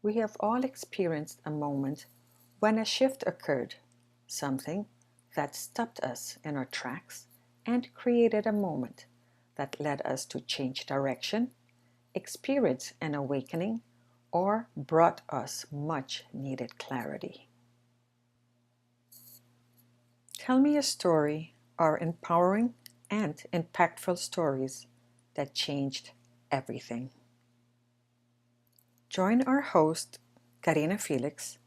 We have all experienced a moment when a shift occurred, something that stopped us in our tracks and created a moment that led us to change direction, experience an awakening, or brought us much needed clarity. Tell me a story or empowering and impactful stories that changed everything. Join our host, Karina Felix,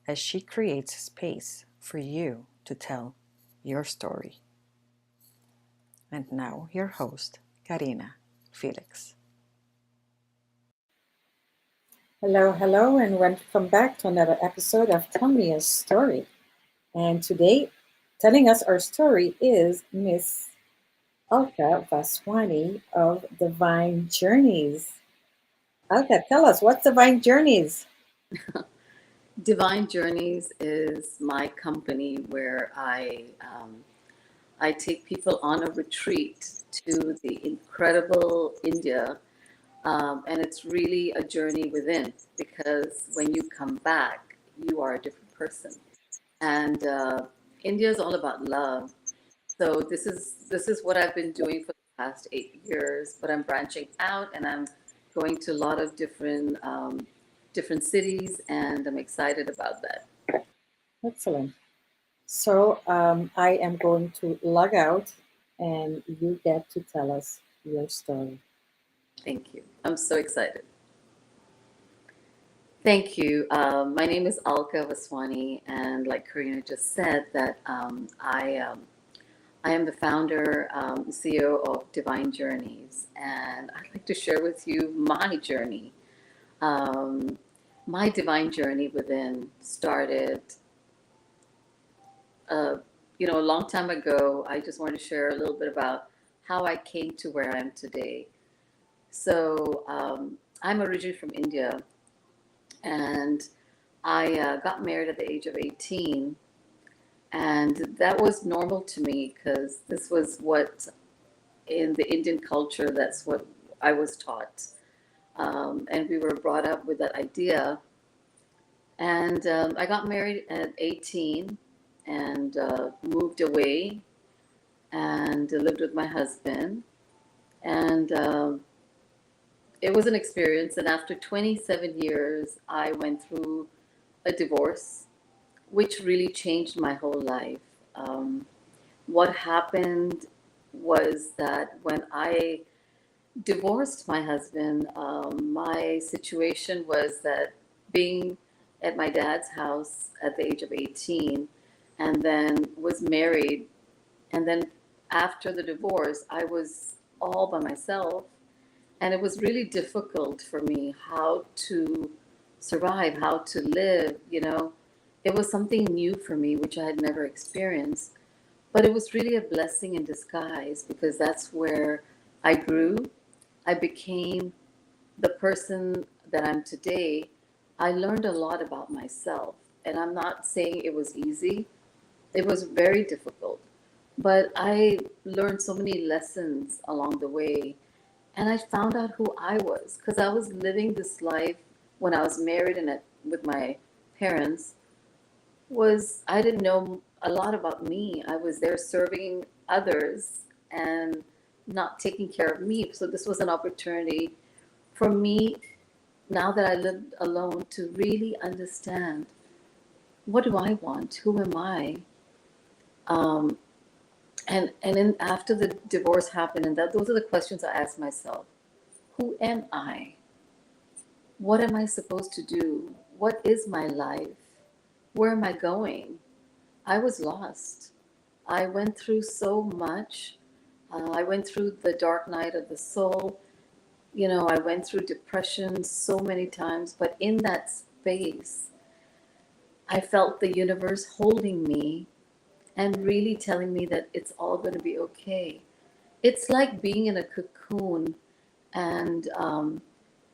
as she creates space for you to tell your story. And now, your host, Karina Felix. Hello, hello, and welcome back to another episode of Tell Me a Story. And today, telling us our story is Miss Alka Vaswani of Divine Journeys. Alka, tell us, what's Divine Journeys? Divine Journeys is my company where I take people on a retreat to the incredible India, and it's really a journey within because when you come back, you are a different person. And India is all about love. So this is what I've been doing for the past 8 years, but I'm branching out and I'm going to a lot of different cities, and I'm excited about that. Excellent. So I am going to log out and you get to tell us your story. Thank you. I'm so excited. Thank you. My name is Alka Vaswani, and like Karina just said, that I am the founder, CEO of Divine Journeys, and I'd like to share with you my journey. Um, my divine journey within started, uh, a long time ago. I just wanted to share a little bit about how I came to where I am today. So I'm originally from India, and I got married at the age of 18, and that was normal to me because this was what in the Indian culture, that's what I was taught. And we were brought up with that idea. And I got married at 18 and moved away and lived with my husband. And it was an experience. And after 27 years, I went through a divorce, which really changed my whole life. Um, what happened was that when I divorced my husband, my situation was that being at my dad's house at the age of 18 and then was married. And then after the divorce, I was all by myself. And it was really difficult for me how to survive, how to live. It was something new for me, which I had never experienced. But it was really a blessing in disguise because that's where I grew. I became the person that I'm today. I learned a lot about myself. And I'm not saying it was easy, it was very difficult. But I learned so many lessons along the way. And I found out who I was because I was living this life when I was married and with my parents. Was I didn't know a lot about me. I was there serving others and not taking care of me. So this was an opportunity for me, now that I lived alone, to really understand, what do I want? Who am I? Um, and then after the divorce happened, and those are the questions I asked myself. Who am I? What am I supposed to do? What is my life? Where am I going? I was lost. I went through so much. I went through the dark night of the soul. I went through depression so many times, but in that space, I felt the universe holding me and really telling me that it's all going to be okay. It's like being in a cocoon, and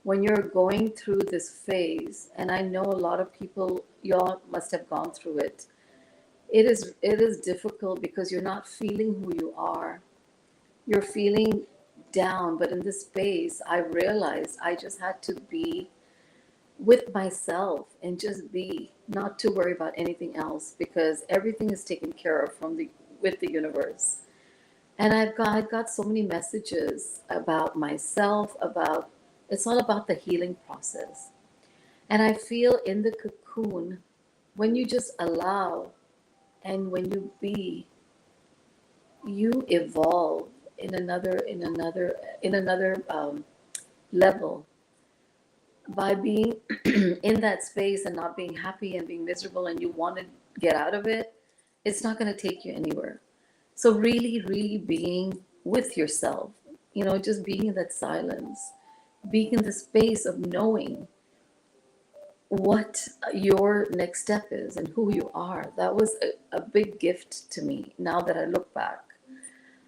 when you're going through this phase, and I know a lot of people, y'all must have gone through it. It is difficult because you're not feeling who you are. You're feeling down, but in this space, I realized I just had to be with myself and just be, not to worry about anything else because everything is taken care of from the with the universe. And I've got so many messages about myself, about it's all about the healing process. And I feel in the cocoon, when you just allow and when you be, you evolve in another level by being in that space and not being happy and being miserable and you want to get out of it. It's not going to take you anywhere. So really, really being with yourself, just being in that silence, being in the space of knowing what your next step is and who you are. That was a big gift to me now that I look back.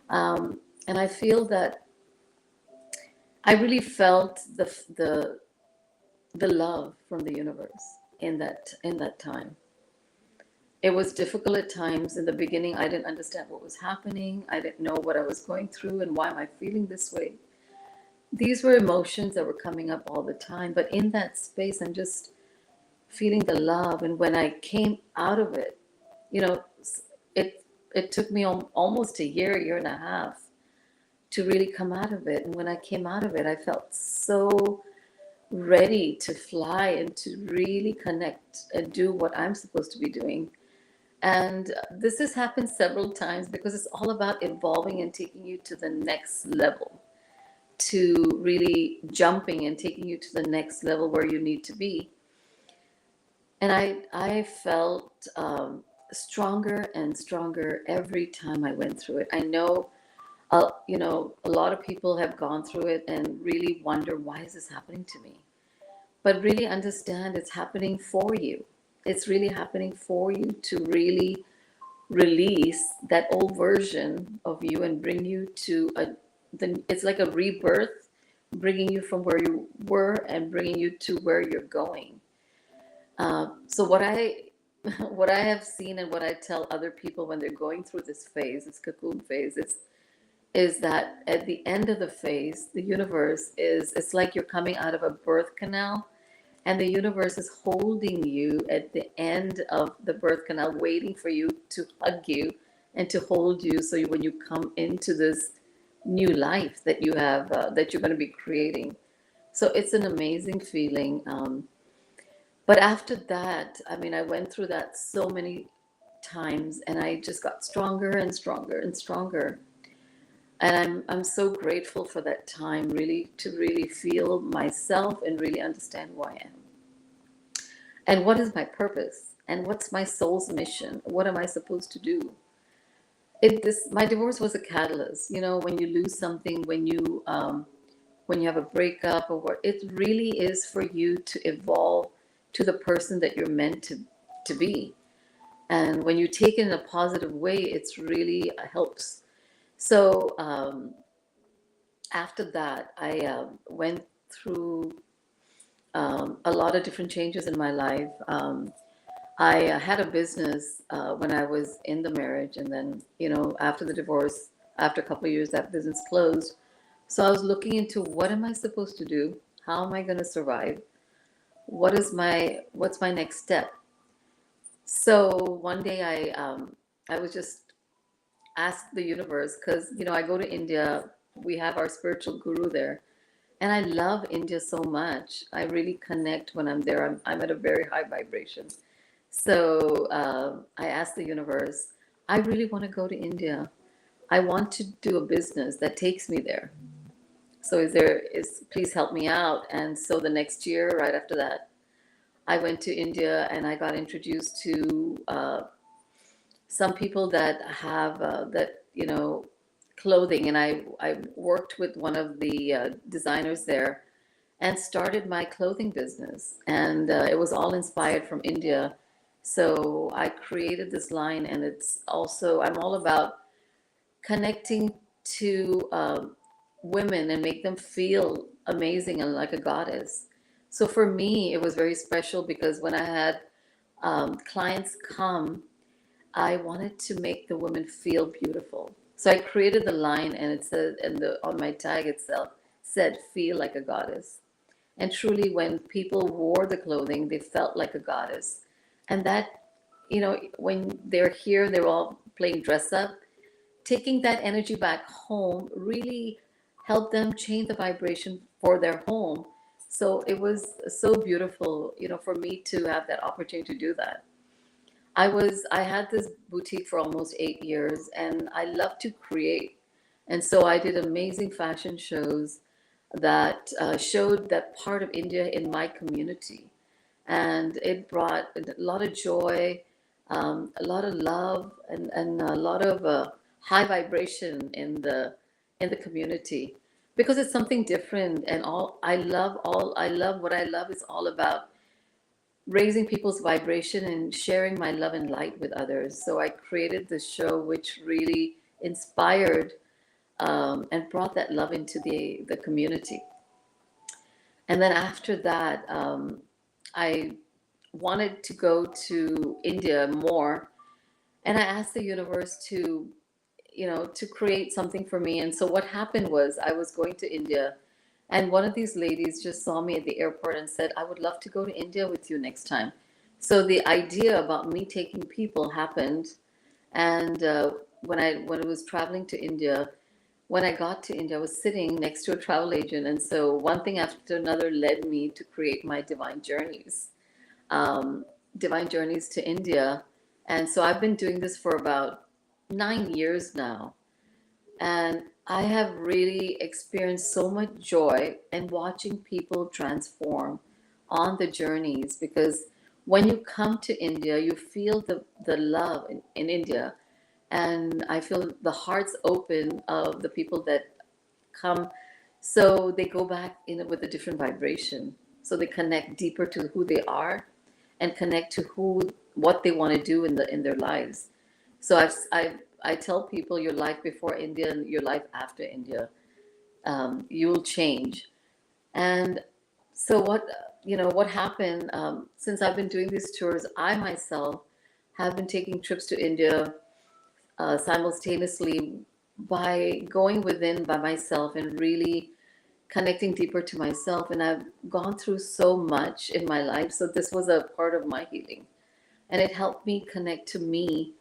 And I feel that I really felt the love from the universe in that time. It was difficult at times. In the beginning, I didn't understand what was happening. I didn't know what I was going through and why am I feeling this way. These were emotions that were coming up all the time. But in that space, I'm just feeling the love. And when I came out of it, you know, it it took me almost a year and a half to really come out of it. And when I came out of it, I felt so ready to fly and to really connect and do what I'm supposed to be doing. And this has happened several times because it's all about evolving and taking you to the next level, to really jumping and taking you to the next level where you need to be. And I felt stronger and stronger every time I went through it. I know, a lot of people have gone through it and really wonder, why is this happening to me? But really understand it's happening for you. It's really happening for you to really release that old version of you and bring you to it's like a rebirth, bringing you from where you were and bringing you to where you're going. So what I what I have seen and what I tell other people when they're going through this phase, this cocoon phase, is that at the end of the phase, the universe is, it's like you're coming out of a birth canal and the universe is holding you at the end of the birth canal, waiting for you to hug you and to hold you. So when you come into this new life that you have, that you're going to be creating. So it's an amazing feeling. But after that, I mean, I went through that so many times and I just got stronger and stronger and stronger. And I'm so grateful for that time, really, to really feel myself and really understand who I am. And what is my purpose? And what's my soul's mission? What am I supposed to do? My divorce was a catalyst. When you lose something, when you have a breakup or what, it really is for you to evolve to the person that you're meant to be. And when you take it in a positive way, it's really helps. So after that, I went through a lot of different changes in my life. I had a business when I was in the marriage, and then, after the divorce, after a couple of years, that business closed. So I was looking into, what am I supposed to do? How am I going to survive? What's my next step? So one day I was just asked the universe, because I go to India. We have our spiritual guru there, and I love India so much. I really connect when I'm there. I'm at a very high vibration. So I asked the universe, I really want to go to India. I want to do a business that takes me there. So please help me out. And so the next year, right after that, I went to India and I got introduced to some people that have clothing. And I worked with one of the designers there and started my clothing business. And it was all inspired from India. So I created this line, and I'm all about connecting to women and make them feel amazing and like a goddess. So for me, it was very special because when I had clients come, I wanted to make the women feel beautiful. So I created the line, and it said, and on my tag itself said, "Feel like a goddess." And truly, when people wore the clothing, they felt like a goddess. And that, when they're here, they're all playing dress up. Taking that energy back home really helped them change the vibration for their home. So it was so beautiful, for me to have that opportunity to do that. I had this boutique for almost 8 years, and I love to create. And so I did amazing fashion shows that showed that part of India in my community. And it brought a lot of joy, a lot of love, and a lot of high vibration in the community, because it's something different. And I love what I love is all about raising people's vibration and sharing my love and light with others. So I created this show which really inspired, and brought that love into the community. And then after that, I wanted to go to India more, and I asked the universe to create something for me. And so what happened was I was going to India, and one of these ladies just saw me at the airport and said, "I would love to go to India with you next time." So the idea about me taking people happened. And when I was traveling to India, when I got to India, I was sitting next to a travel agent. And so one thing after another led me to create my um, divine journeys to India. And so I've been doing this for about 9 years now. And I have really experienced so much joy and watching people transform on the journeys, because when you come to India, you feel the love in India. And I feel the hearts open of the people that come. So they go back in with a different vibration. So they connect deeper to who they are, and connect to what they want to do in their lives. So I tell people your life before India and your life after India, you'll change. And so what happened, since I've been doing these tours, I myself have been taking trips to India simultaneously, by going within by myself and really connecting deeper to myself. And I've gone through so much in my life. So this was a part of my healing. And it helped me connect to me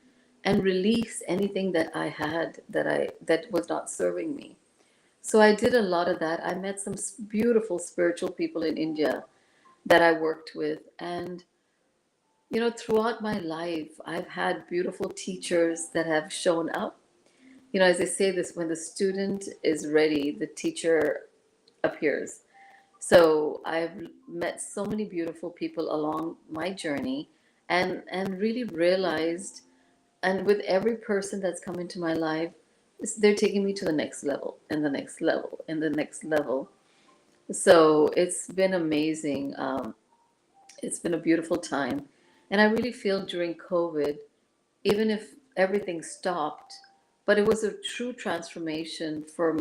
and release anything that I had that was not serving me. So I did a lot of that. I met some beautiful spiritual people in India that I worked with. And throughout my life, I've had beautiful teachers that have shown up. As they say this, when the student is ready, the teacher appears. So I've met so many beautiful people along my journey, and really realized, and with every person that's come into my life, they're taking me to the next level and the next level and the next level. So it's been amazing. It's been a beautiful time. And I really feel during COVID, even if everything stopped, but it was a true transformation for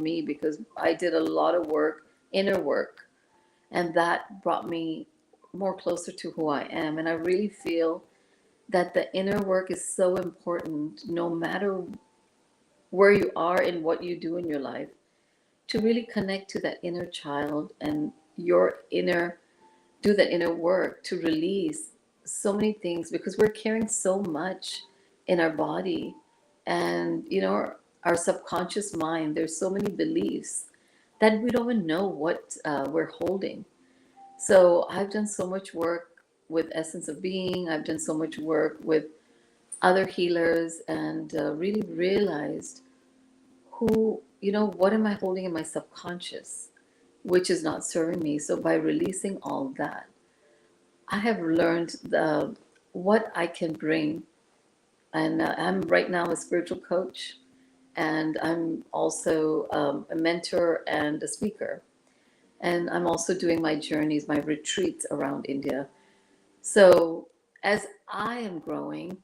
me, because I did a lot of work, inner work, and that brought me more closer to who I am. And I really feel that the inner work is so important, no matter where you are and what you do in your life, to really connect to that inner child and your inner do that inner work to release so many things, because we're carrying so much in our body. And our subconscious mind, there's so many beliefs that we don't even know what we're holding. So I've done so much work with Essence of Being. I've done so much work with other healers, and really realized what am I holding in my subconscious, which is not serving me. So by releasing all that, I have learned what I can bring. And I'm right now a spiritual coach, and I'm also a mentor and a speaker. And I'm also doing my journeys, my retreats around India. So as I am growing,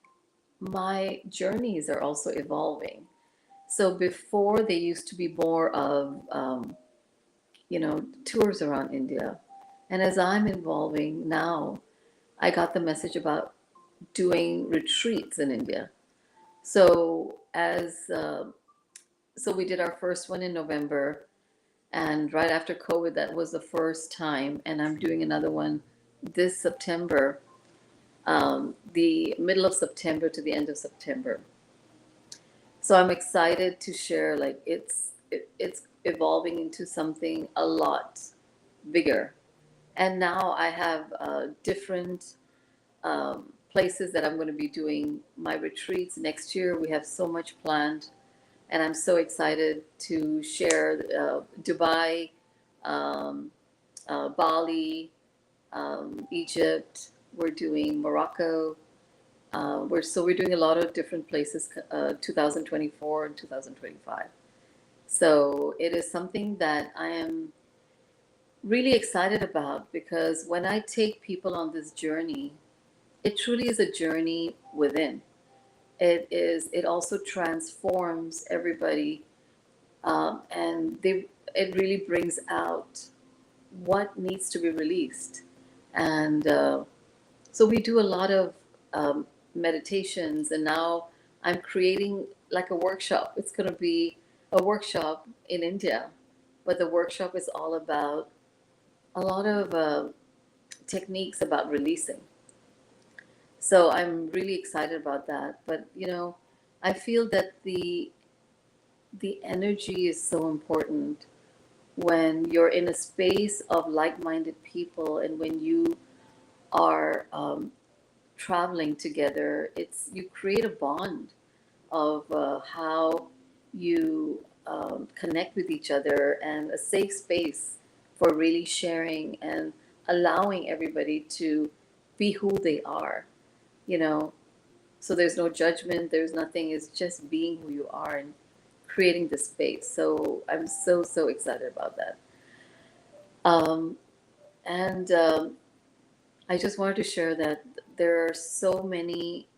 my journeys are also evolving. So before, they used to be more of, tours around India. And as I'm evolving now, I got the message about doing retreats in India. So so we did our first one in November, And right after COVID, that was the first time. And I'm doing another one this September, the middle of September to the end of September. So I'm excited to share. Like it's evolving into something a lot bigger. And now I have different places that I'm going to be doing my retreats next year. We have so much planned, and I'm so excited to share Dubai, um, Bali, Egypt. We're doing Morocco. We're doing a lot of different places, 2024 and 2025. So it is something that I am really excited about, because when I take people on this journey, it truly is a journey within. It also transforms everybody, and it really brings out what needs to be released. And so we do a lot of meditations, and now I'm creating like a workshop. It's going to be a workshop in India, but the workshop is all about a lot of techniques about releasing. So I'm really excited about that. But I feel that the energy is so important when you're in a space of like-minded people, and when you are traveling together. It's You create a bond of how you connect with each other, and a safe space for really sharing and allowing everybody to be who they are. You know, so there's no judgment, there's nothing, it's just being who you are and creating the space. So I'm so excited about that. um, and I just wanted to share that there are so many,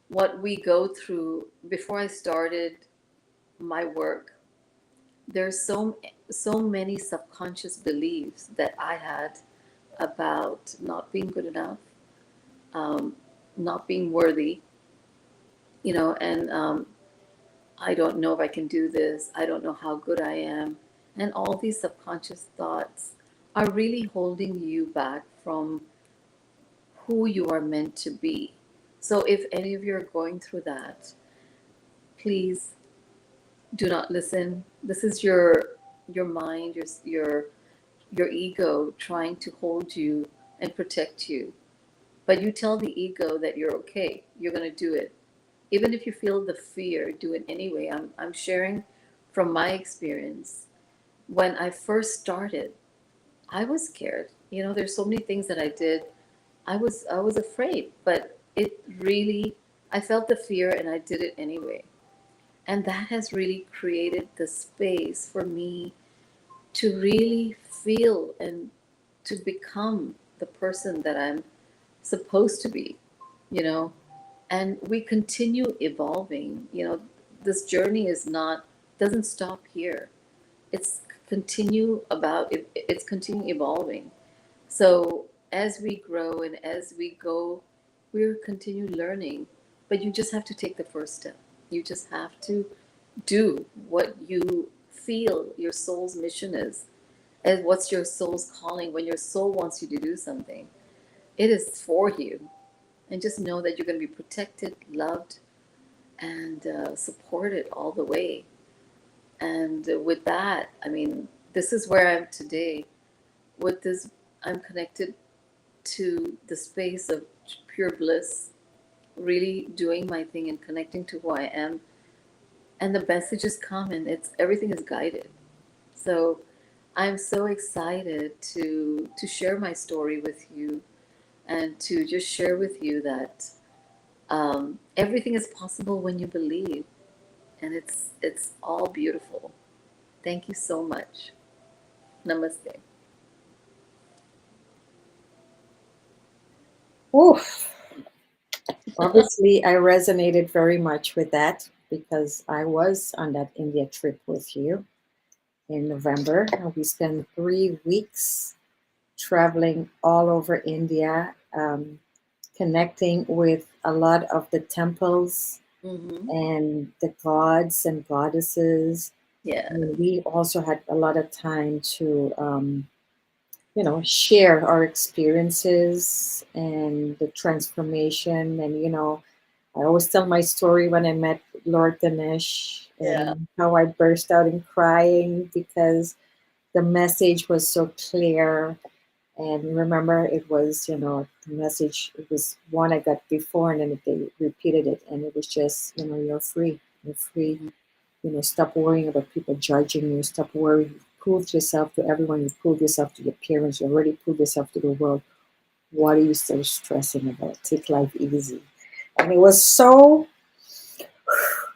what we go through before I started my work. There's so many subconscious beliefs that I had about not being good enough, um, not being worthy, and I don't know if I can do this. I don't know how good I am. And all these subconscious thoughts are really holding you back from who you are meant to be. So if any of you are going through that, please do not listen. This is your mind, your ego trying to hold you and protect you. But you tell the ego that you're okay. You're going to do it. Even if you feel the fear, do it anyway. I'm sharing from my experience. When I first started, I was scared. There's so many things that I did. I was afraid, but it really, I felt the fear and I did it anyway. And that has really created the space for me to really feel and to become the person that I'm supposed to be, you know. And we continue evolving. This journey is not doesn't stop here. It's it's continue evolving. So as we grow and as we go, we're continue learning. But you just have to take the first step. You just have to do what you feel your soul's mission is, and what's your soul's calling. When your soul wants you to do something, it is for you. And just know that you're going to be protected, loved, and supported all the way. And with that, I mean, this is where I'm today. With this, I'm connected to the space of pure bliss, really doing my thing and connecting to who I am. And the messages come, and everything is guided. So I'm so excited to share my story with you, and to just share with you that everything is possible when you believe, and it's all beautiful. Thank you so much. Namaste. Oof. Obviously, I resonated very much with that because I was on that India trip with you in November. And we spent 3 weeks traveling all over India, connecting with a lot of the temples Mm-hmm. and the gods and goddesses. Yeah. And we also had a lot of time to, share our experiences and the transformation. And, I always tell my story when I met Lord Ganesh Yeah. and how I burst out in crying because the message was so clear. And remember, it was, the message, it was one I got before, and then they repeated it. And it was just, you're free. You're free. Mhm. Stop worrying about people judging you. Stop worrying. You proved yourself to everyone. You proved yourself to your parents. You already proved yourself to the world. What are you still stressing about? Take life easy. And it was so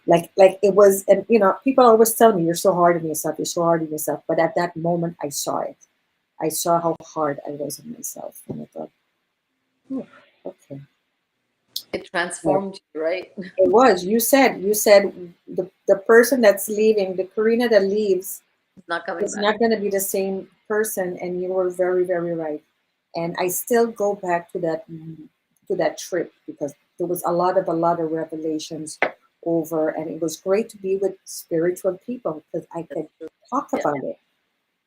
like it was, and people always tell me you're so hard on yourself, you're so hard on yourself. But at that moment I saw it. I saw how hard I was on myself. And I thought, oh, okay. It Well, transformed you, right? it was, you said the person that's leaving, the Karina that leaves, It's not coming is back. not going to be the same person. And you were very, very right. And I still go back to that trip because there was a lot of revelations over, and it was great to be with spiritual people because I That's could true. talk Yeah. about it,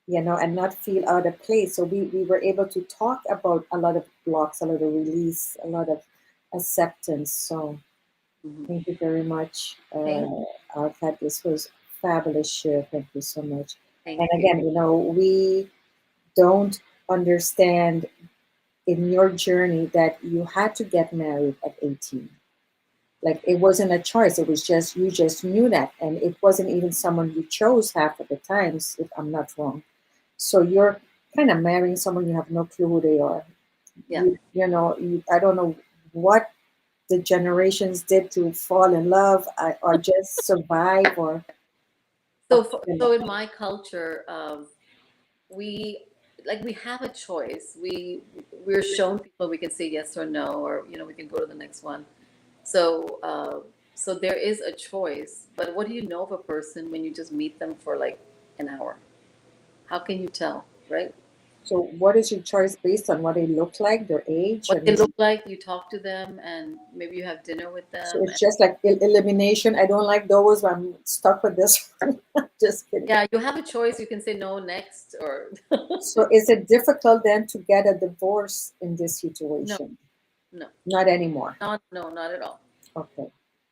and not feel out of place. So we were able to talk about a lot of blocks, a lot of release, a lot of acceptance. So Mhm. thank you very much, Thank, Alka. This was fabulous share. Thank you so much. thank And you. again, we don't understand in your journey that you had to get married at 18. Like it wasn't a choice. It was just, you just knew that. And it wasn't even someone you chose half of the times, if I'm not wrong. So you're kind of marrying someone you have no clue who they are. Yeah. I don't know what the generations did to fall in love, or just survive, or So, you know. so in my culture, we we have a choice. We're shown people we can say yes or no, or we can go to the next one. So, so there is a choice. But what do you know of a person when you just meet them for like an hour? How can you tell, right? So what is your choice based on what they look like, their age, What they and look like, you talk to them, and maybe you have dinner with so them. it's just like elimination. I don't like those. I'm stuck with this one. Just kidding. Yeah, you have a choice. You can say no next, or So is it difficult then to get a divorce in this no, situation? no, Not anymore. not no, not at all, Okay.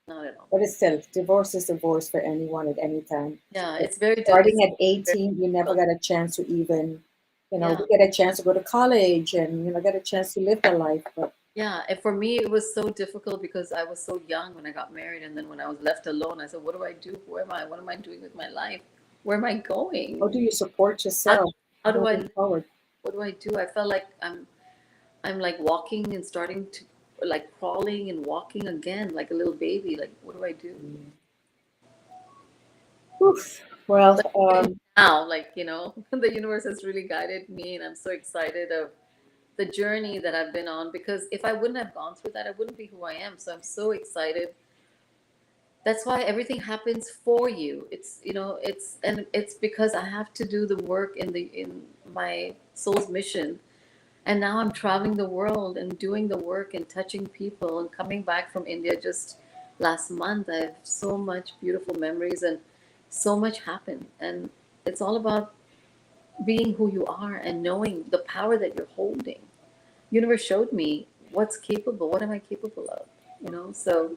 not at all. But it's still, divorce is divorce for anyone at any time. Yeah, But it's starting at very 18, you never difficult. got a chance to even, Yeah, we get a chance to go to college and, get a chance to live the life. But yeah. And for me, it was so difficult because I was so young when I got married, and then when I was left alone, I said, "What do I do? Who am I? What am I doing with my life? Where am I how going? do you support How, yourself how do I moving live? forward? What do I do?" I felt like I'm like walking and starting to like crawling and walking again, like a little baby. Like, what do I do? Mm. Oof. Well, But now, the universe has really guided me, and I'm so excited of the journey that I've been on, because if I wouldn't have gone through that, I wouldn't be who I am. So I'm so excited. That's why everything happens for you. It's because I have to do the work in my soul's mission. And now I'm traveling the world and doing the work and touching people and coming back from India just last month. I have so much beautiful memories, and so much happened. And it's all about being who you are and knowing the power that you're holding. Universe showed me what's capable. What am I capable of? So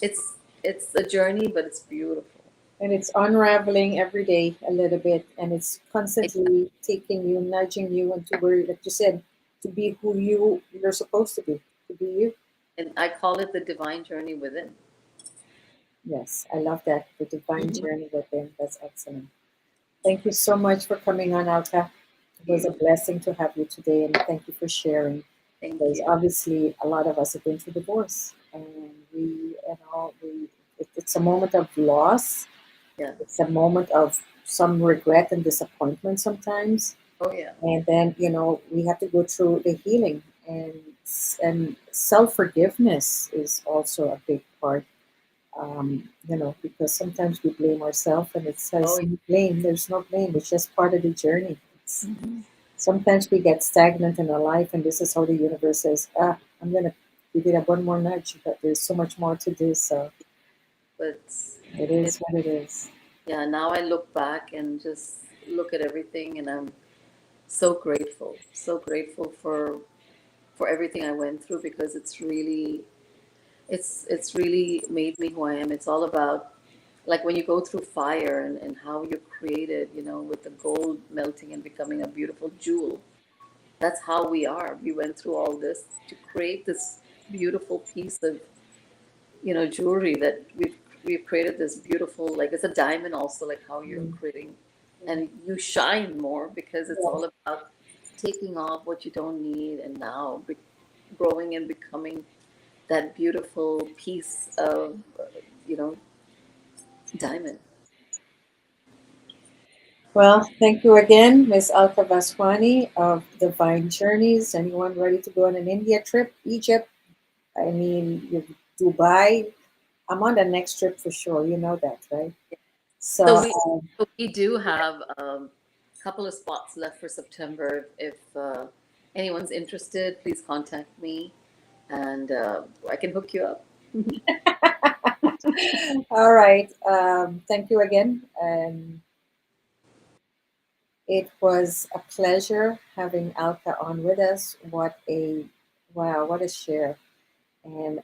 it's it's a journey, but it's beautiful. and it's unraveling every day a little bit, and it's constantly taking you, nudging you into where, like you said, to be who you're supposed to be you. And I call it the divine journey within. Yes, I love that. The divine Mhm. journey within. That's excellent. Thank you so much for coming on, Alka. It was a You. blessing to have you today, and thank you for sharing. Thank Because you. obviously, a lot of us have been through divorce, and it's a moment of loss. It's Yes. a moment of some regret and disappointment sometimes, Oh yeah. and then we have to go through the healing, and self forgiveness is also a big part. Because sometimes we blame ourselves, and it Oh says yeah. no blame. There's no blame. It's just part of the journey. Mhm. Sometimes we get stagnant in our life, and this is how the universe says, I'm going to give it one more nudge, but there's so much more to do. So But it it, is what it is. Yeah, now I look back and just look at everything, and I'm so grateful for everything I went through, because it's really made me who I am. It's all about, like, when you go through fire, and how you're created, with the gold melting and becoming a beautiful jewel. That's how we are. We went through all this to create this beautiful piece of, jewelry, that we've created this beautiful, like, it's a diamond also, like how you're Mm. creating, and you shine more because it's Yeah. all about taking off what you don't need, and now growing and becoming that beautiful piece of, you know, diamond. Well, thank you again, Miss Alka Vaswani of Divine Journeys. Anyone ready to go on an India trip, Egypt? I mean, Dubai. I'm on the next trip for sure. You know that, right? So So, we do have a couple of spots left for September. If anyone's interested, please contact me, and I can hook you up. all right. Thank you again. It was a pleasure having Alka on with us. What a wow! What a share. And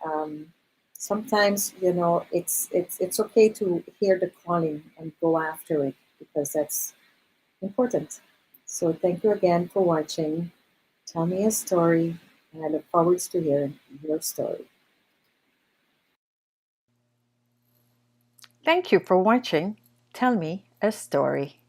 sometimes, it's okay to hear the calling and go after it because that's important. So thank you again for watching. Tell me a story, and I look forward to hearing your story. Thank you for watching. Tell me a story.